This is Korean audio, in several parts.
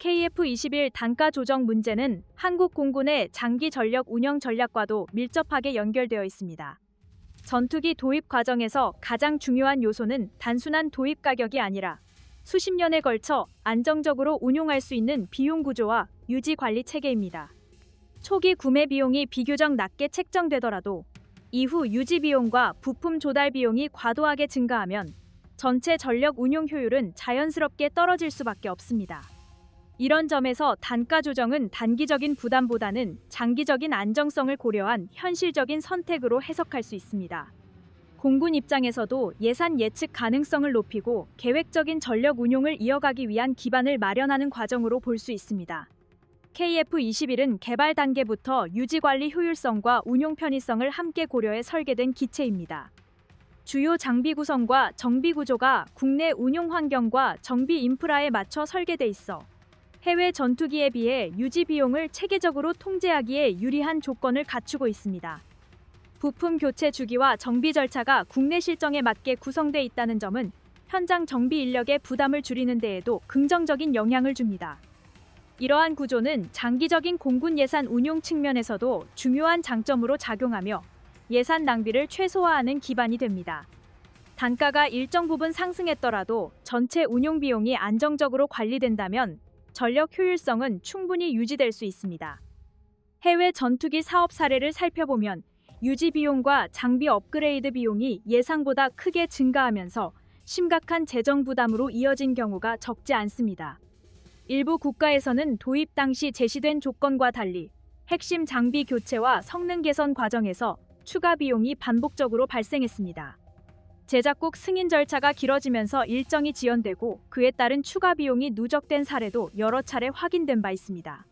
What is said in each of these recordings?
KF-21 단가 조정 문제는 한국 공군의 장기 전력 운영 전략과도 밀접하게 연결되어 있습니다. 전투기 도입 과정에서 가장 중요한 요소는 단순한 도입 가격이 아니라 수십 년에 걸쳐 안정적으로 운용할 수 있는 비용 구조와 유지 관리 체계입니다. 초기 구매 비용이 비교적 낮게 책정되더라도 이후 유지 비용과 부품 조달 비용이 과도하게 증가하면 전체 전력 운용 효율은 자연스럽게 떨어질 수밖에 없습니다. 이런 점에서 단가 조정은 단기적인 부담보다는 장기적인 안정성을 고려한 현실적인 선택으로 해석할 수 있습니다. 공군 입장에서도 예산 예측 가능성을 높이고 계획적인 전력 운용을 이어가기 위한 기반을 마련하는 과정으로 볼 수 있습니다. KF-21은 개발 단계부터 유지 관리 효율성과 운용 편의성을 함께 고려해 설계된 기체입니다. 주요 장비 구성과 정비 구조가 국내 운용 환경과 정비 인프라에 맞춰 설계돼 있어 해외 전투기에 비해 유지 비용을 체계적으로 통제하기에 유리한 조건을 갖추고 있습니다. 부품 교체 주기와 정비 절차가 국내 실정에 맞게 구성돼 있다는 점은 현장 정비 인력의 부담을 줄이는 데에도 긍정적인 영향을 줍니다. 이러한 구조는 장기적인 공군 예산 운용 측면에서도 중요한 장점으로 작용하며 예산 낭비를 최소화하는 기반이 됩니다. 단가가 일정 부분 상승했더라도 전체 운용 비용이 안정적으로 관리된다면 전력 효율성은 충분히 유지될 수 있습니다. 해외 전투기 사업 사례를 살펴보면 유지 비용과 장비 업그레이드 비용이 예상보다 크게 증가하면서 심각한 재정 부담으로 이어진 경우가 적지 않습니다. 일부 국가에서는 도입 당시 제시된 조건과 달리 핵심 장비 교체와 성능 개선 과정에서 추가 비용이 반복적으로 발생했습니다. 제작국 승인 절차가 길어지면서 일정이 지연되고 그에 따른 추가 비용이 누적된 사례도 여러 차례 확인된 바 있습니다.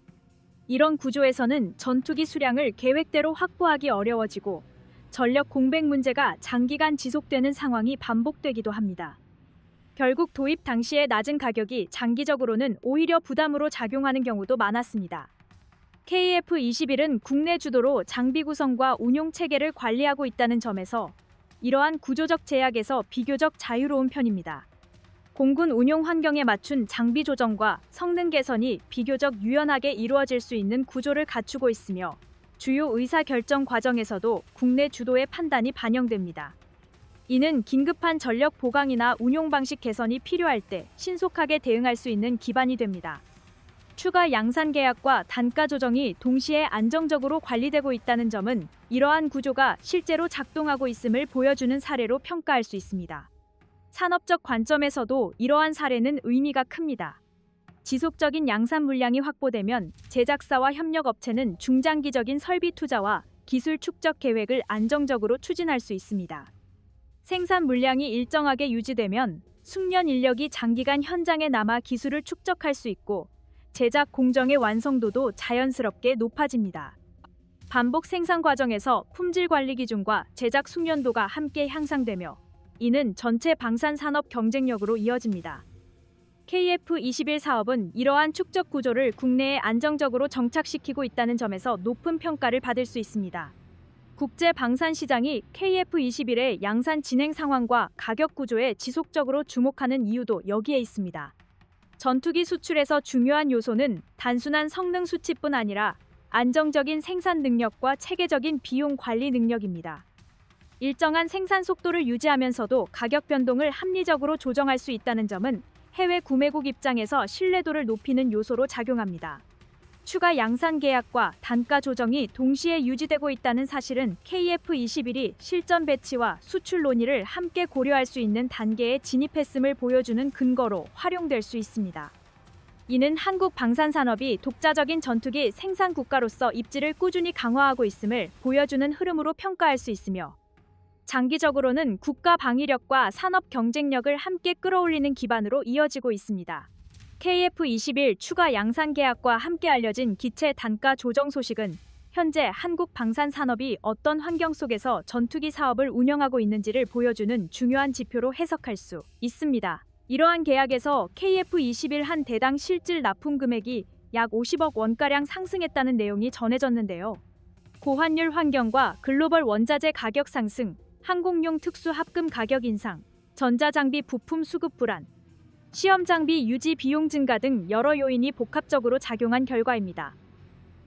이런 구조에서는 전투기 수량을 계획대로 확보하기 어려워지고 전력 공백 문제가 장기간 지속되는 상황이 반복되기도 합니다. 결국 도입 당시의 낮은 가격이 장기적으로는 오히려 부담으로 작용하는 경우도 많았습니다. KF-21은 국내 주도로 장비 구성과 운용 체계를 관리하고 있다는 점에서 이러한 구조적 제약에서 비교적 자유로운 편입니다. 공군 운용 환경에 맞춘 장비 조정과 성능 개선이 비교적 유연하게 이루어질 수 있는 구조를 갖추고 있으며 주요 의사결정 과정에서도 국내 주도의 판단이 반영됩니다. 이는 긴급한 전력 보강이나 운용 방식 개선이 필요할 때 신속하게 대응할 수 있는 기반이 됩니다. 추가 양산 계약과 단가 조정이 동시에 안정적으로 관리되고 있다는 점은 이러한 구조가 실제로 작동하고 있음을 보여주는 사례로 평가할 수 있습니다. 산업적 관점에서도 이러한 사례는 의미가 큽니다. 지속적인 양산 물량이 확보되면 제작사와 협력업체는 중장기적인 설비 투자와 기술 축적 계획을 안정적으로 추진할 수 있습니다. 생산 물량이 일정하게 유지되면 숙련 인력이 장기간 현장에 남아 기술을 축적할 수 있고 제작 공정의 완성도도 자연스럽게 높아집니다. 반복 생산 과정에서 품질 관리 기준과 제작 숙련도가 함께 향상되며 이는 전체 방산 산업 경쟁력으로 이어집니다. KF-21 사업은 이러한 축적 구조를 국내에 안정적으로 정착시키고 있다는 점에서 높은 평가를 받을 수 있습니다. 국제 방산 시장이 KF-21의 양산 진행 상황과 가격 구조에 지속적으로 주목하는 이유도 여기에 있습니다. 전투기 수출에서 중요한 요소는 단순한 성능 수치뿐 아니라 안정적인 생산 능력과 체계적인 비용 관리 능력입니다. 일정한 생산 속도를 유지하면서도 가격 변동을 합리적으로 조정할 수 있다는 점은 해외 구매국 입장에서 신뢰도를 높이는 요소로 작용합니다. 추가 양산 계약과 단가 조정이 동시에 유지되고 있다는 사실은 KF-21이 실전 배치와 수출 논의를 함께 고려할 수 있는 단계에 진입했음을 보여주는 근거로 활용될 수 있습니다. 이는 한국 방산산업이 독자적인 전투기 생산 국가로서 입지를 꾸준히 강화하고 있음을 보여주는 흐름으로 평가할 수 있으며 장기적으로는 국가 방위력과 산업 경쟁력을 함께 끌어올리는 기반으로 이어지고 있습니다. KF-21 추가 양산 계약과 함께 알려진 기체 단가 조정 소식은 현재 한국 방산 산업이 어떤 환경 속에서 전투기 사업을 운영하고 있는지를 보여주는 중요한 지표로 해석할 수 있습니다. 이러한 계약에서 KF-21 한 대당 실질 납품 금액이 약 50억 원가량 상승했다는 내용이 전해졌는데요. 고환율 환경과 글로벌 원자재 가격 상승, 항공용 특수 합금 가격 인상, 전자장비 부품 수급 불안, 시험 장비 유지 비용 증가 등 여러 요인이 복합적으로 작용한 결과입니다.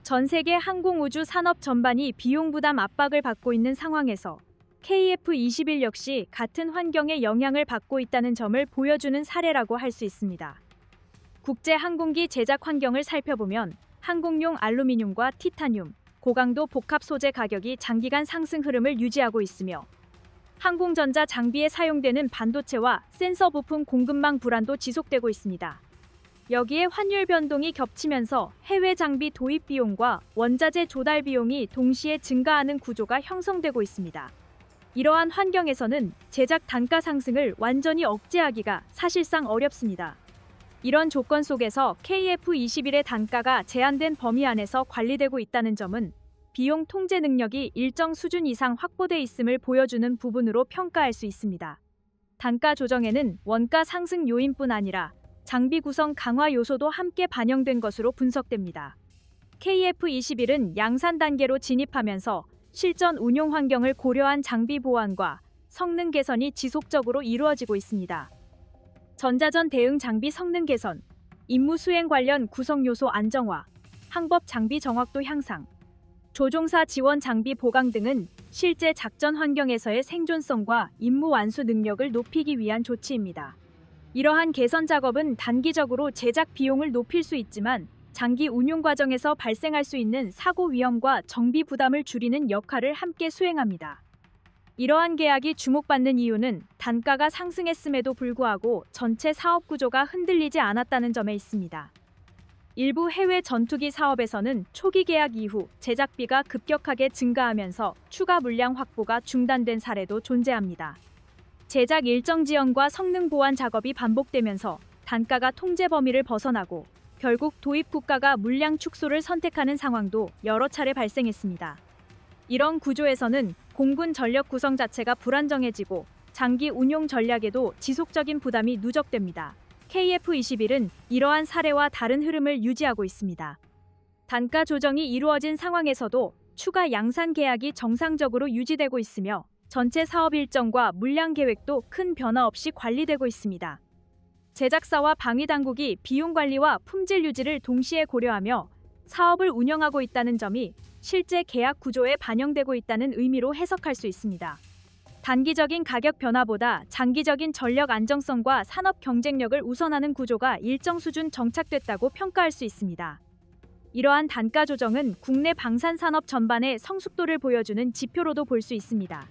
전 세계 항공우주 산업 전반이 비용 부담 압박을 받고 있는 상황에서 KF-21 역시 같은 환경의 영향을 받고 있다는 점을 보여주는 사례라고 할 수 있습니다. 국제 항공기 제작 환경을 살펴보면 항공용 알루미늄과 티타늄, 고강도 복합 소재 가격이 장기간 상승 흐름을 유지하고 있으며 항공전자 장비에 사용되는 반도체와 센서 부품 공급망 불안도 지속되고 있습니다. 여기에 환율 변동이 겹치면서 해외 장비 도입 비용과 원자재 조달 비용이 동시에 증가하는 구조가 형성되고 있습니다. 이러한 환경에서는 제작 단가 상승을 완전히 억제하기가 사실상 어렵습니다. 이런 조건 속에서 KF-21의 단가가 제한된 범위 안에서 관리되고 있다는 점은 비용 통제 능력이 일정 수준 이상 확보돼 있음을 보여주는 부분으로 평가할 수 있습니다. 단가 조정에는 원가 상승 요인뿐 아니라 장비 구성 강화 요소도 함께 반영된 것으로 분석됩니다. KF-21은 양산 단계로 진입하면서 실전 운용 환경을 고려한 장비 보완과 성능 개선이 지속적으로 이루어지고 있습니다. 전자전 대응 장비 성능 개선, 임무 수행 관련 구성 요소 안정화, 항법 장비 정확도 향상, 조종사 지원 장비 보강 등은 실제 작전 환경에서의 생존성과 임무 완수 능력을 높이기 위한 조치입니다. 이러한 개선 작업은 단기적으로 제작 비용을 높일 수 있지만 장기 운용 과정에서 발생할 수 있는 사고 위험과 정비 부담을 줄이는 역할을 함께 수행합니다. 이러한 계약이 주목받는 이유는 단가가 상승했음에도 불구하고 전체 사업 구조가 흔들리지 않았다는 점에 있습니다. 일부 해외 전투기 사업에서는 초기 계약 이후 제작비가 급격하게 증가하면서 추가 물량 확보가 중단된 사례도 존재합니다. 제작 일정 지연과 성능 보완 작업이 반복되면서 단가가 통제 범위를 벗어나고 결국 도입 국가가 물량 축소를 선택하는 상황도 여러 차례 발생했습니다. 이런 구조에서는 공군 전력 구성 자체가 불안정해지고 장기 운용 전략에도 지속적인 부담이 누적됩니다. KF-21은 이러한 사례와 다른 흐름을 유지하고 있습니다. 단가 조정이 이루어진 상황에서도 추가 양산 계약이 정상적으로 유지되고 있으며 전체 사업 일정과 물량 계획도 큰 변화 없이 관리되고 있습니다. 제작사와 방위 당국이 비용 관리와 품질 유지를 동시에 고려하며 사업을 운영하고 있다는 점이 실제 계약 구조에 반영되고 있다는 의미로 해석할 수 있습니다. 단기적인 가격 변화보다 장기적인 전력 안정성과 산업 경쟁력을 우선하는 구조가 일정 수준 정착됐다고 평가할 수 있습니다. 이러한 단가 조정은 국내 방산 산업 전반의 성숙도를 보여주는 지표로도 볼 수 있습니다.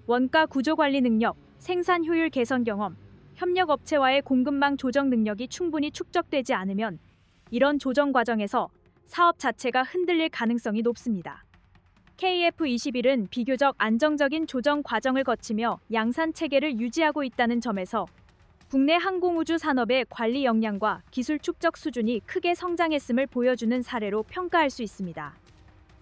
원가 구조 관리 능력, 생산 효율 개선 경험, 협력 업체와의 공급망 조정 능력이 충분히 축적되지 않으면 이런 조정 과정에서 사업 자체가 흔들릴 가능성이 높습니다. KF-21은 비교적 안정적인 조정 과정을 거치며 양산 체계를 유지하고 있다는 점에서 국내 항공우주 산업의 관리 역량과 기술 축적 수준이 크게 성장했음을 보여주는 사례로 평가할 수 있습니다.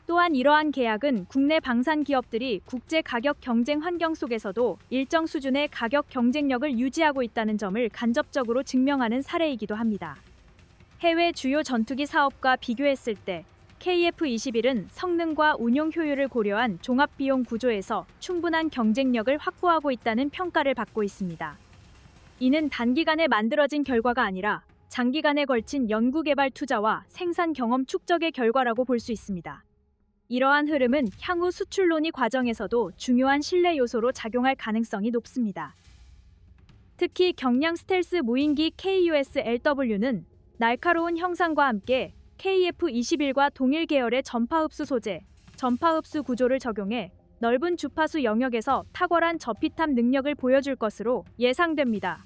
또한 이러한 계약은 국내 방산 기업들이 국제 가격 경쟁 환경 속에서도 일정 수준의 가격 경쟁력을 유지하고 있다는 점을 간접적으로 증명하는 사례이기도 합니다. 해외 주요 전투기 사업과 비교했을 때 KF-21은 성능과 운용 효율을 고려한 종합비용 구조에서 충분한 경쟁력을 확보하고 있다는 평가를 받고 있습니다. 이는 단기간에 만들어진 결과가 아니라 장기간에 걸친 연구개발 투자와 생산 경험 축적의 결과라고 볼 수 있습니다. 이러한 흐름은 향후 수출 논의 과정에서도 중요한 신뢰 요소로 작용할 가능성이 높습니다. 특히 경량 스텔스 무인기 KUS-LW는 날카로운 형상과 함께 KF-21과 동일 계열의 전파 흡수 소재, 전파 흡수 구조를 적용해 넓은 주파수 영역에서 탁월한 저피탐 능력을 보여줄 것으로 예상됩니다.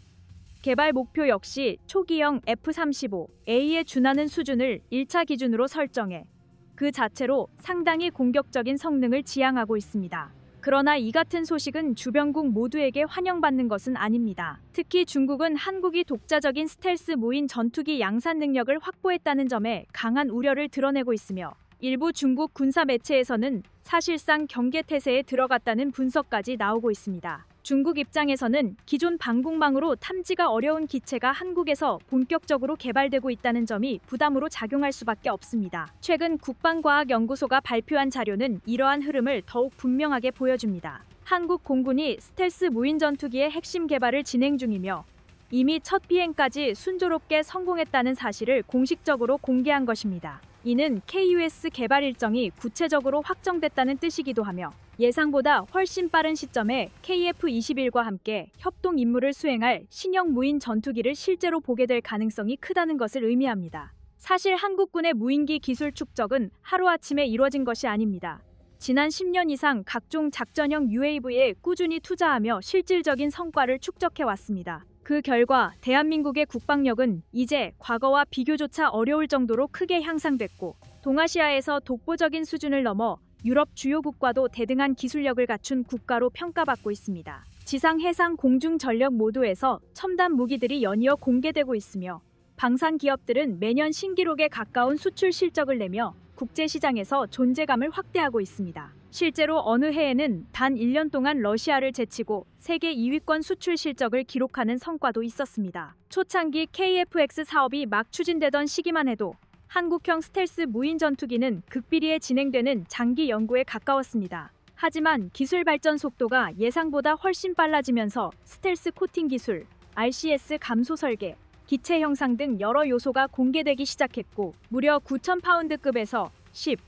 개발 목표 역시 초기형 F-35A에 준하는 수준을 1차 기준으로 설정해 그 자체로 상당히 공격적인 성능을 지향하고 있습니다. 그러나 이 같은 소식은 주변국 모두에게 환영받는 것은 아닙니다. 특히 중국은 한국이 독자적인 스텔스 무인 전투기 양산 능력을 확보했다는 점에 강한 우려를 드러내고 있으며 일부 중국 군사 매체에서는 사실상 경계 태세에 들어갔다는 분석까지 나오고 있습니다. 중국 입장에서는 기존 방공망으로 탐지가 어려운 기체가 한국에서 본격적으로 개발되고 있다는 점이 부담으로 작용할 수밖에 없습니다. 최근 국방과학연구소가 발표한 자료는 이러한 흐름을 더욱 분명하게 보여줍니다. 한국 공군이 스텔스 무인 전투기의 핵심 개발을 진행 중이며 이미 첫 비행까지 순조롭게 성공했다는 사실을 공식적으로 공개한 것입니다. 이는 KUS 개발 일정이 구체적으로 확정됐다는 뜻이기도 하며 예상보다 훨씬 빠른 시점에 KF-21과 함께 협동 임무를 수행할 신형 무인 전투기를 실제로 보게 될 가능성이 크다는 것을 의미합니다. 사실 한국군의 무인기 기술 축적은 하루아침에 이루어진 것이 아닙니다. 지난 10년 이상 각종 작전형 UAV에 꾸준히 투자하며 실질적인 성과를 축적해왔습니다. 그 결과 대한민국의 국방력은 이제 과거와 비교조차 어려울 정도로 크게 향상됐고 동아시아에서 독보적인 수준을 넘어 유럽 주요국과도 대등한 기술력을 갖춘 국가로 평가받고 있습니다. 지상, 해상, 공중 전력 모두에서 첨단 무기들이 연이어 공개되고 있으며 방산 기업들은 매년 신기록에 가까운 수출 실적을 내며 국제시장에서 존재감을 확대하고 있습니다. 실제로 어느 해에는 단 1년 동안 러시아를 제치고 세계 2위권 수출 실적을 기록하는 성과도 있었습니다. 초창기 KF-X 사업이 막 추진되던 시기만 해도 한국형 스텔스 무인 전투기는 극비리에 진행되는 장기 연구에 가까웠습니다. 하지만 기술 발전 속도가 예상보다 훨씬 빨라지면서 스텔스 코팅 기술, RCS 감소 설계, 기체 형상 등 여러 요소가 공개되기 시작했고 무려 9,000파운드급에서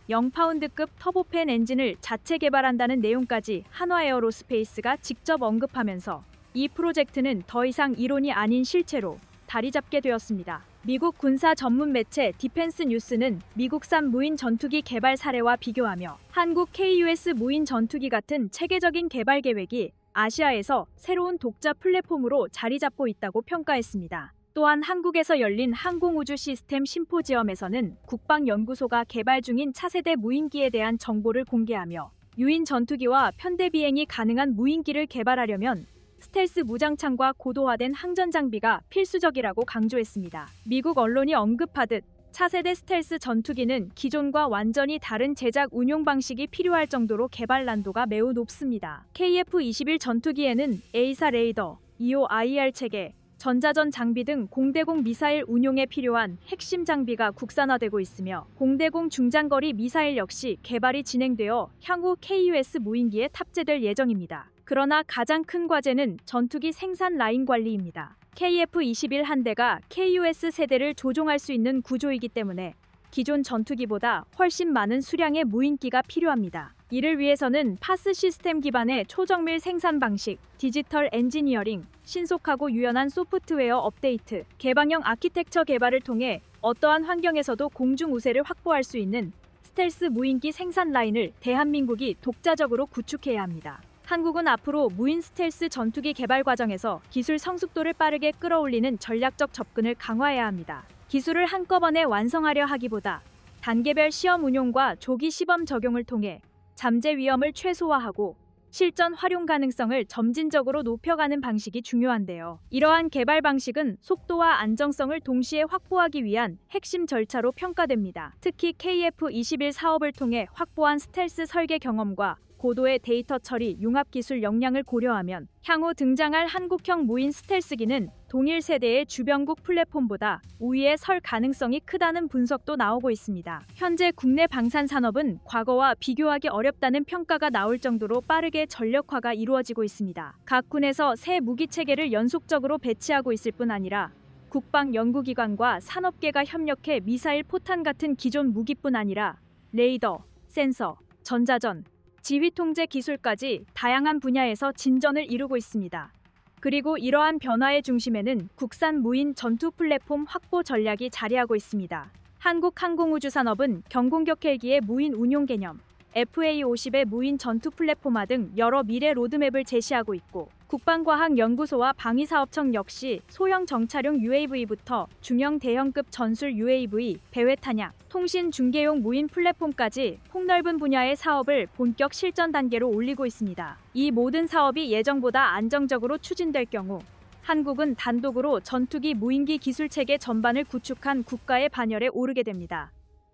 0파운드급 터보팬 엔진을 자체 개발한다는 내용까지 한화에어로스페이스가 직접 언급하면서 이 프로젝트는 더 이상 이론이 아닌 실체로 자리 잡게 되었습니다. 미국 군사 전문 매체 디펜스 뉴스는 미국산 무인 전투기 개발 사례와 비교하며 한국 KUS 무인 전투기 같은 체계적인 개발 계획이 아시아에서 새로운 독자 플랫폼으로 자리 잡고 있다고 평가했습니다. 또한 한국에서 열린 항공우주 시스템 심포지엄에서는 국방연구소가 개발 중인 차세대 무인기에 대한 정보를 공개하며 유인 전투기와 편대 비행이 가능한 무인기를 개발하려면 스텔스 무장창과 고도화된 항전 장비가 필수적이라고 강조했습니다. 미국 언론이 언급하듯 차세대 스텔스 전투기는 기존과 완전히 다른 제작 운용 방식이 필요할 정도로 개발 난도가 매우 높습니다. KF-21 전투기에는 A사 레이더, EO-IR 체계, 전자전 장비 등 공대공 미사일 운용에 필요한 핵심 장비가 국산화되고 있으며 공대공 중장거리 미사일 역시 개발이 진행되어 향후 KUS 무인기에 탑재될 예정입니다. 그러나 가장 큰 과제는 전투기 생산 라인 관리입니다. KF-21 한 대가 KUS 세대를 조종할 수 있는 구조이기 때문에 기존 전투기보다 훨씬 많은 수량의 무인기가 필요합니다. 이를 위해서는 파스 시스템 기반의 초정밀 생산 방식, 디지털 엔지니어링, 신속하고 유연한 소프트웨어 업데이트, 개방형 아키텍처 개발을 통해 어떠한 환경에서도 공중 우세를 확보할 수 있는 스텔스 무인기 생산 라인을 대한민국이 독자적으로 구축해야 합니다. 한국은 앞으로 무인 스텔스 전투기 개발 과정에서 기술 성숙도를 빠르게 끌어올리는 전략적 접근을 강화해야 합니다. 기술을 한꺼번에 완성하려 하기보다 단계별 시험 운용과 조기 시범 적용을 통해 잠재 위험을 최소화하고 실전 활용 가능성을 점진적으로 높여가는 방식이 중요한데요. 이러한 개발 방식은 속도와 안정성을 동시에 확보하기 위한 핵심 절차로 평가됩니다. 특히 KF-21 사업을 통해 확보한 스텔스 설계 경험과 고도의 데이터 처리 융합 기술 역량을 고려하면 향후 등장할 한국형 무인 스텔스기는 동일 세대의 주변국 플랫폼보다 우위에 설 가능성이 크다는 분석도 나오고 있습니다. 현재 국내 방산 산업은 과거와 비교하기 어렵다는 평가가 나올 정도로 빠르게 전력화가 이루어지고 있습니다. 각 군에서 새 무기 체계를 연속적으로 배치하고 있을 뿐 아니라 국방 연구기관과 산업계가 협력해 미사일 포탄 같은 기존 무기뿐 아니라 레이더, 센서, 전자전, 지휘 통제 기술까지 다양한 분야에서 진전을 이루고 있습니다. 그리고 이러한 변화의 중심에는 국산 무인 전투 플랫폼 확보 전략이 자리하고 있습니다. 한국항공우주산업은 경공격 헬기의 무인 운용 개념, FA-50의 무인 전투 플랫폼화 등 여러 미래 로드맵을 제시하고 있고 국방과학연구소와 방위사업청 역시 소형 정찰용 UAV부터 중형 대형급 전술 UAV, 배회 탄약, 통신 중계용 무인 플랫폼까지 폭넓은 분야의 사업을 본격 실전 단계로 올리고 있습니다. 이 모든 사업이 예정보다 안정적으로 추진될 경우 한국은 단독으로 전투기 무인기 기술체계 전반을 구축한 국가의 반열에 오르게 됩니다.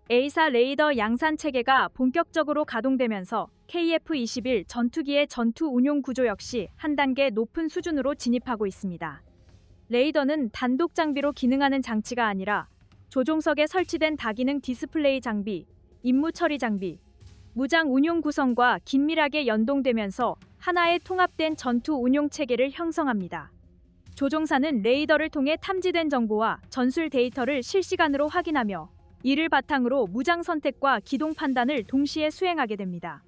A사 레이더 양산 체계가 본격적으로 가동되면서 KF-21 전투기의 전투 운용 구조 역시 한 단계 높은 수준으로 진입하고 있습니다. 레이더는 단독 장비로 기능하는 장치가 아니라 조종석에 설치된 다기능 디스플레이 장비, 임무 처리 장비, 무장 운용 구성과 긴밀하게 연동되면서 하나의 통합된 전투 운용 체계를 형성합니다. 조종사는 레이더를 통해 탐지된 정보와 전술 데이터를 실시간으로 확인하며 이를 바탕으로 무장 선택과 기동 판단을 동시에 수행하게 됩니다.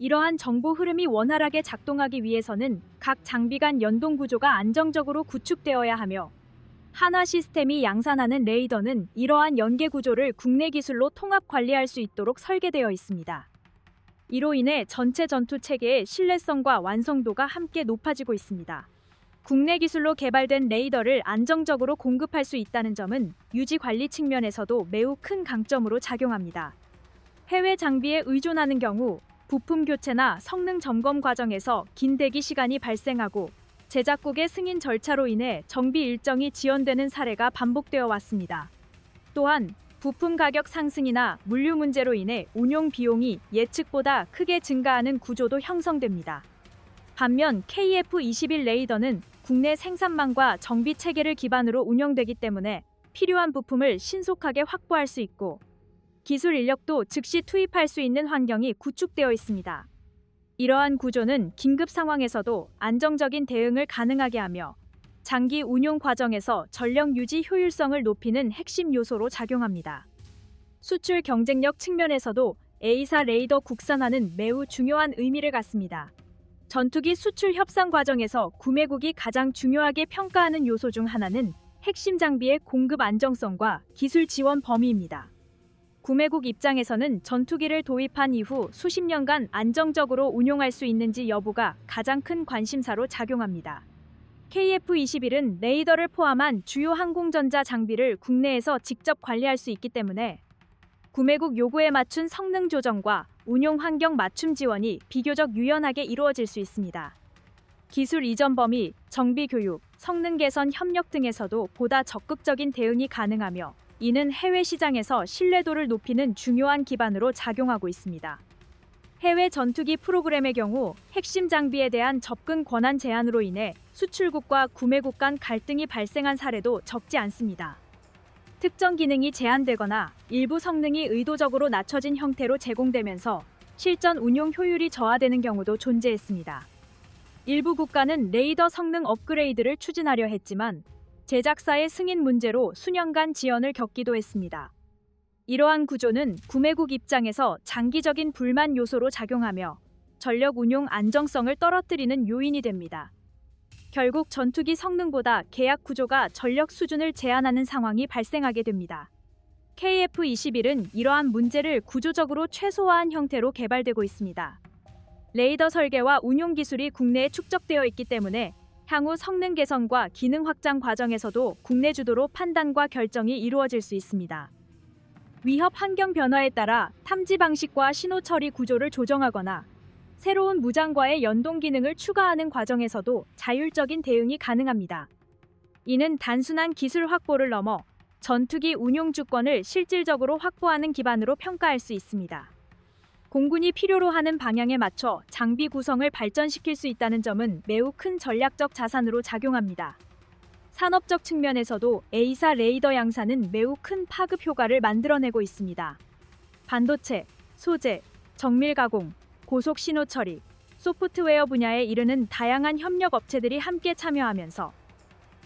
이러한 정보 흐름이 원활하게 작동하기 위해서는 각 장비 간 연동 구조가 안정적으로 구축되어야 하며 한화 시스템이 양산하는 레이더는 이러한 연계 구조를 국내 기술로 통합 관리할 수 있도록 설계되어 있습니다. 이로 인해 전체 전투 체계의 신뢰성과 완성도가 함께 높아지고 있습니다. 국내 기술로 개발된 레이더를 안정적으로 공급할 수 있다는 점은 유지 관리 측면에서도 매우 큰 강점으로 작용합니다. 해외 장비에 의존하는 경우 부품 교체나 성능 점검 과정에서 긴 대기 시간이 발생하고 제작국의 승인 절차로 인해 정비 일정이 지연되는 사례가 반복되어 왔습니다. 또한 부품 가격 상승이나 물류 문제로 인해 운용 비용이 예측보다 크게 증가하는 구조도 형성됩니다. 반면 KF-21 레이더는 국내 생산망과 정비 체계를 기반으로 운영되기 때문에 필요한 부품을 신속하게 확보할 수 있고 기술 인력도 즉시 투입할 수 있는 환경이 구축되어 있습니다. 이러한 구조는 긴급 상황에서도 안정적인 대응을 가능하게 하며 장기 운용 과정에서 전력 유지 효율성을 높이는 핵심 요소로 작용합니다. 수출 경쟁력 측면에서도 A사 레이더 국산화는 매우 중요한 의미를 갖습니다. 전투기 수출 협상 과정에서 구매국이 가장 중요하게 평가하는 요소 중 하나는 핵심 장비의 공급 안정성과 기술 지원 범위입니다. 구매국 입장에서는 전투기를 도입한 이후 수십 년간 안정적으로 운용할 수 있는지 여부가 가장 큰 관심사로 작용합니다. KF-21은 레이더를 포함한 주요 항공전자 장비를 국내에서 직접 관리할 수 있기 때문에 구매국 요구에 맞춘 성능 조정과 운용 환경 맞춤 지원이 비교적 유연하게 이루어질 수 있습니다. 기술 이전 범위, 정비 교육, 성능 개선 협력 등에서도 보다 적극적인 대응이 가능하며 이는 해외 시장에서 신뢰도를 높이는 중요한 기반으로 작용하고 있습니다. 해외 전투기 프로그램의 경우 핵심 장비에 대한 접근 권한 제한으로 인해 수출국과 구매국 간 갈등이 발생한 사례도 적지 않습니다. 특정 기능이 제한되거나 일부 성능이 의도적으로 낮춰진 형태로 제공되면서 실전 운용 효율이 저하되는 경우도 존재했습니다. 일부 국가는 레이더 성능 업그레이드를 추진하려 했지만 제작사의 승인 문제로 수년간 지연을 겪기도 했습니다. 이러한 구조는 구매국 입장에서 장기적인 불만 요소로 작용하며 전력 운용 안정성을 떨어뜨리는 요인이 됩니다. 결국 전투기 성능보다 계약 구조가 전력 수준을 제한하는 상황이 발생하게 됩니다. KF-21은 이러한 문제를 구조적으로 최소화한 형태로 개발되고 있습니다. 레이더 설계와 운용 기술이 국내에 축적되어 있기 때문에 향후 성능 개선과 기능 확장 과정에서도 국내 주도로 판단과 결정이 이루어질 수 있습니다. 위협 환경 변화에 따라 탐지 방식과 신호 처리 구조를 조정하거나 새로운 무장과의 연동 기능을 추가하는 과정에서도 자율적인 대응이 가능합니다. 이는 단순한 기술 확보를 넘어 전투기 운용 주권을 실질적으로 확보하는 기반으로 평가할 수 있습니다. 공군이 필요로 하는 방향에 맞춰 장비 구성을 발전시킬 수 있다는 점은 매우 큰 전략적 자산으로 작용합니다. 산업적 측면에서도 A사 레이더 양산은 매우 큰 파급 효과를 만들어내고 있습니다. 반도체, 소재, 정밀 가공, 고속 신호 처리, 소프트웨어 분야에 이르는 다양한 협력 업체들이 함께 참여하면서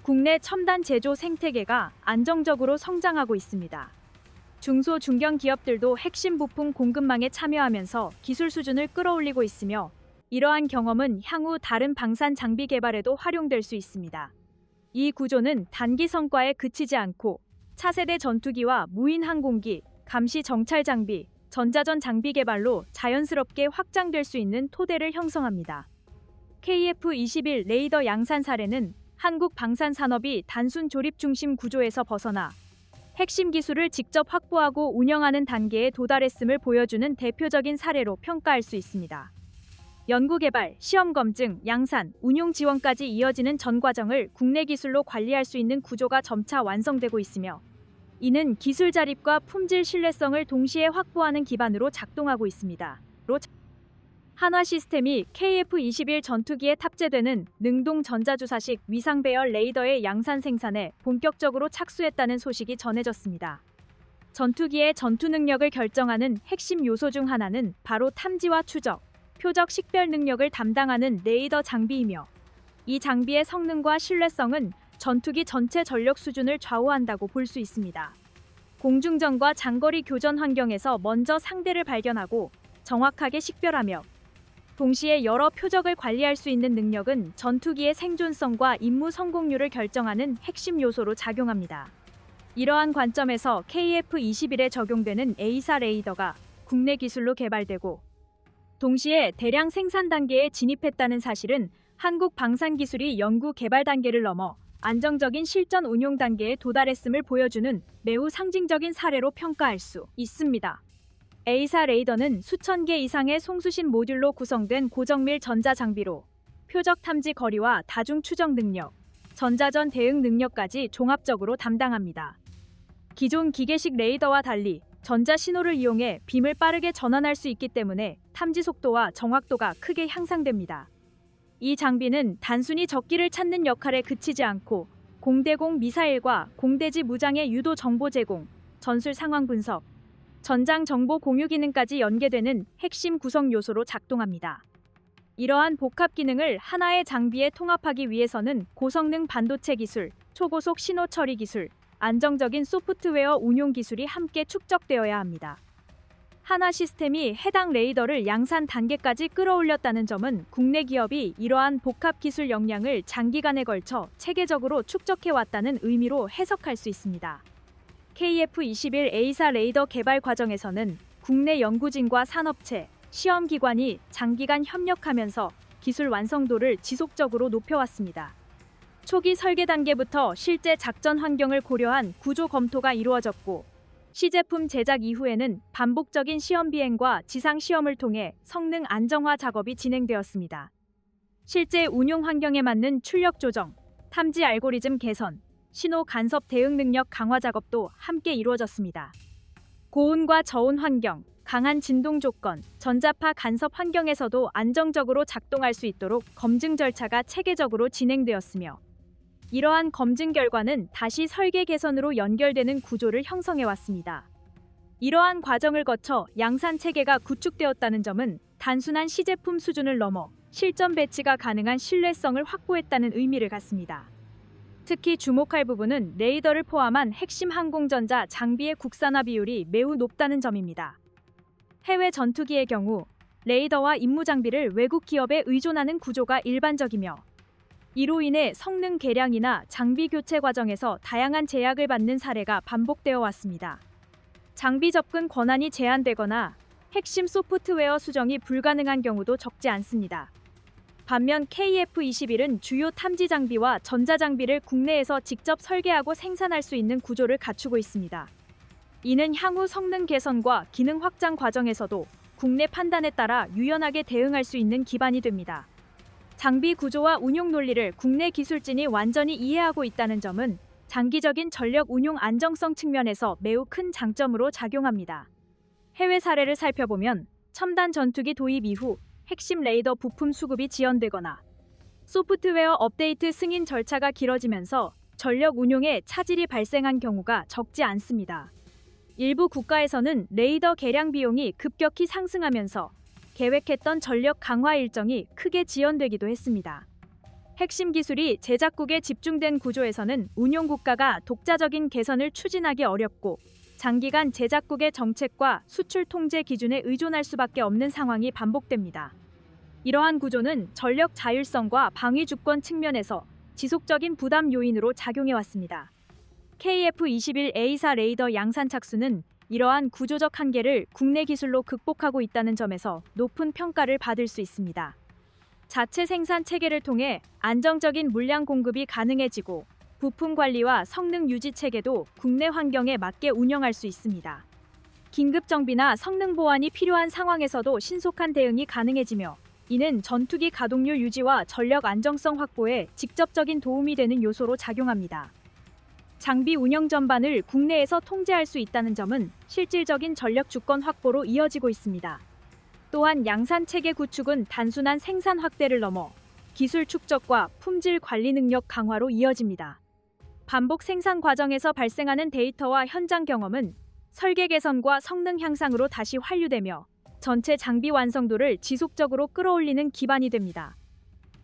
국내 첨단 제조 생태계가 안정적으로 성장하고 있습니다. 중소 중견 기업들도 핵심 부품 공급망에 참여하면서 기술 수준을 끌어올리고 있으며 이러한 경험은 향후 다른 방산 장비 개발에도 활용될 수 있습니다. 이 구조는 단기 성과에 그치지 않고 차세대 전투기와 무인 항공기, 감시 정찰 장비, 전자전 장비 개발로 자연스럽게 확장될 수 있는 토대를 형성합니다. KF-21 레이더 양산 사례는 한국 방산 산업이 단순 조립 중심 구조에서 벗어나 핵심 기술을 직접 확보하고 운영하는 단계에 도달했음을 보여주는 대표적인 사례로 평가할 수 있습니다. 연구개발, 시험 검증, 양산, 운용 지원까지 이어지는 전 과정을 국내 기술로 관리할 수 있는 구조가 점차 완성되고 있으며 이는 기술 자립과 품질 신뢰성을 동시에 확보하는 기반으로 작동하고 있습니다. 한화 시스템이 KF-21 전투기에 탑재되는 능동 전자주사식 위상 배열 레이더의 양산 생산에 본격적으로 착수했다는 소식이 전해졌습니다. 전투기의 전투 능력을 결정하는 핵심 요소 중 하나는 바로 탐지와 추적, 표적 식별 능력을 담당하는 레이더 장비이며 이 장비의 성능과 신뢰성은 전투기 전체 전력 수준을 좌우한다고 볼 수 있습니다. 공중전과 장거리 교전 환경에서 먼저 상대를 발견하고 정확하게 식별하며 동시에 여러 표적을 관리할 수 있는 능력은 전투기의 생존성과 임무 성공률을 결정하는 핵심 요소로 작용합니다. 이러한 관점에서 KF-21에 적용되는 A사 레이더가 국내 기술로 개발되고 동시에 대량 생산 단계에 진입했다는 사실은 한국 방산기술이 연구 개발 단계를 넘어 안정적인 실전 운용 단계에 도달했음을 보여주는 매우 상징적인 사례로 평가할 수 있습니다. A사 레이더는 수천 개 이상의 송수신 모듈로 구성된 고정밀 전자장비로 표적 탐지 거리와 다중 추적 능력, 전자전 대응 능력까지 종합적으로 담당합니다. 기존 기계식 레이더와 달리 전자 신호를 이용해 빔을 빠르게 전환할 수 있기 때문에 탐지 속도와 정확도가 크게 향상됩니다. 이 장비는 단순히 적기를 찾는 역할에 그치지 않고 공대공 미사일과 공대지 무장의 유도 정보 제공, 전술 상황 분석, 전장 정보 공유 기능까지 연계되는 핵심 구성 요소로 작동합니다. 이러한 복합 기능을 하나의 장비에 통합하기 위해서는 고성능 반도체 기술, 초고속 신호 처리 기술, 안정적인 소프트웨어 운용 기술이 함께 축적되어야 합니다. 하나 시스템이 해당 레이더를 양산 단계까지 끌어올렸다는 점은 국내 기업이 이러한 복합 기술 역량을 장기간에 걸쳐 체계적으로 축적해왔다는 의미로 해석할 수 있습니다. KF-21 A사 레이더 개발 과정에서는 국내 연구진과 산업체, 시험기관이 장기간 협력하면서 기술 완성도를 지속적으로 높여왔습니다. 초기 설계 단계부터 실제 작전 환경을 고려한 구조 검토가 이루어졌고 시제품 제작 이후에는 반복적인 시험 비행과 지상 시험을 통해 성능 안정화 작업이 진행되었습니다. 실제 운용 환경에 맞는 출력 조정, 탐지 알고리즘 개선, 신호 간섭 대응 능력 강화 작업도 함께 이루어졌습니다. 고온과 저온 환경, 강한 진동 조건, 전자파 간섭 환경에서도 안정적으로 작동할 수 있도록 검증 절차가 체계적으로 진행되었으며 이러한 검증 결과는 다시 설계 개선으로 연결되는 구조를 형성해 왔습니다. 이러한 과정을 거쳐 양산 체계가 구축되었다는 점은 단순한 시제품 수준을 넘어 실전 배치가 가능한 신뢰성을 확보했다는 의미를 갖습니다. 특히 주목할 부분은 레이더를 포함한 핵심 항공전자 장비의 국산화 비율이 매우 높다는 점입니다. 해외 전투기의 경우 레이더와 임무 장비를 외국 기업에 의존하는 구조가 일반적이며 이로 인해 성능 개량이나 장비 교체 과정에서 다양한 제약을 받는 사례가 반복되어 왔습니다. 장비 접근 권한이 제한되거나 핵심 소프트웨어 수정이 불가능한 경우도 적지 않습니다. 반면 KF-21은 주요 탐지 장비와 전자 장비를 국내에서 직접 설계하고 생산할 수 있는 구조를 갖추고 있습니다. 이는 향후 성능 개선과 기능 확장 과정에서도 국내 판단에 따라 유연하게 대응할 수 있는 기반이 됩니다. 장비 구조와 운용 논리를 국내 기술진이 완전히 이해하고 있다는 점은 장기적인 전력 운용 안정성 측면에서 매우 큰 장점으로 작용합니다. 해외 사례를 살펴보면 첨단 전투기 도입 이후 핵심 레이더 부품 수급이 지연되거나 소프트웨어 업데이트 승인 절차가 길어지면서 전력 운용에 차질이 발생한 경우가 적지 않습니다. 일부 국가에서는 레이더 개량 비용이 급격히 상승하면서 계획했던 전력 강화 일정이 크게 지연되기도 했습니다. 핵심 기술이 제작국에 집중된 구조에서는 운용 국가가 독자적인 개선을 추진하기 어렵고 장기간 제작국의 정책과 수출 통제 기준에 의존할 수밖에 없는 상황이 반복됩니다. 이러한 구조는 전력 자율성과 방위 주권 측면에서 지속적인 부담 요인으로 작용해 왔습니다. KF-21 A사 레이더 양산 착수는 이러한 구조적 한계를 국내 기술로 극복하고 있다는 점에서 높은 평가를 받을 수 있습니다. 자체 생산 체계를 통해 안정적인 물량 공급이 가능해지고 부품 관리와 성능 유지 체계도 국내 환경에 맞게 운영할 수 있습니다. 긴급 정비나 성능 보완이 필요한 상황에서도 신속한 대응이 가능해지며 이는 전투기 가동률 유지와 전력 안정성 확보에 직접적인 도움이 되는 요소로 작용합니다. 장비 운영 전반을 국내에서 통제할 수 있다는 점은 실질적인 전력 주권 확보로 이어지고 있습니다. 또한 양산 체계 구축은 단순한 생산 확대를 넘어 기술 축적과 품질 관리 능력 강화로 이어집니다. 반복 생산 과정에서 발생하는 데이터와 현장 경험은 설계 개선과 성능 향상으로 다시 환류되며 전체 장비 완성도를 지속적으로 끌어올리는 기반이 됩니다.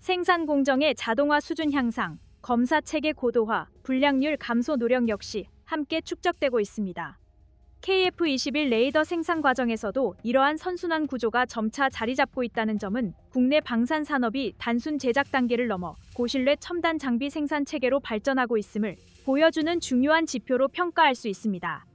생산 공정의 자동화 수준 향상, 검사 체계 고도화, 불량률 감소 노력 역시 함께 축적되고 있습니다. KF-21 레이더 생산 과정에서도 이러한 선순환 구조가 점차 자리 잡고 있다는 점은 국내 방산 산업이 단순 제작 단계를 넘어 고신뢰 첨단 장비 생산 체계로 발전하고 있음을 보여주는 중요한 지표로 평가할 수 있습니다.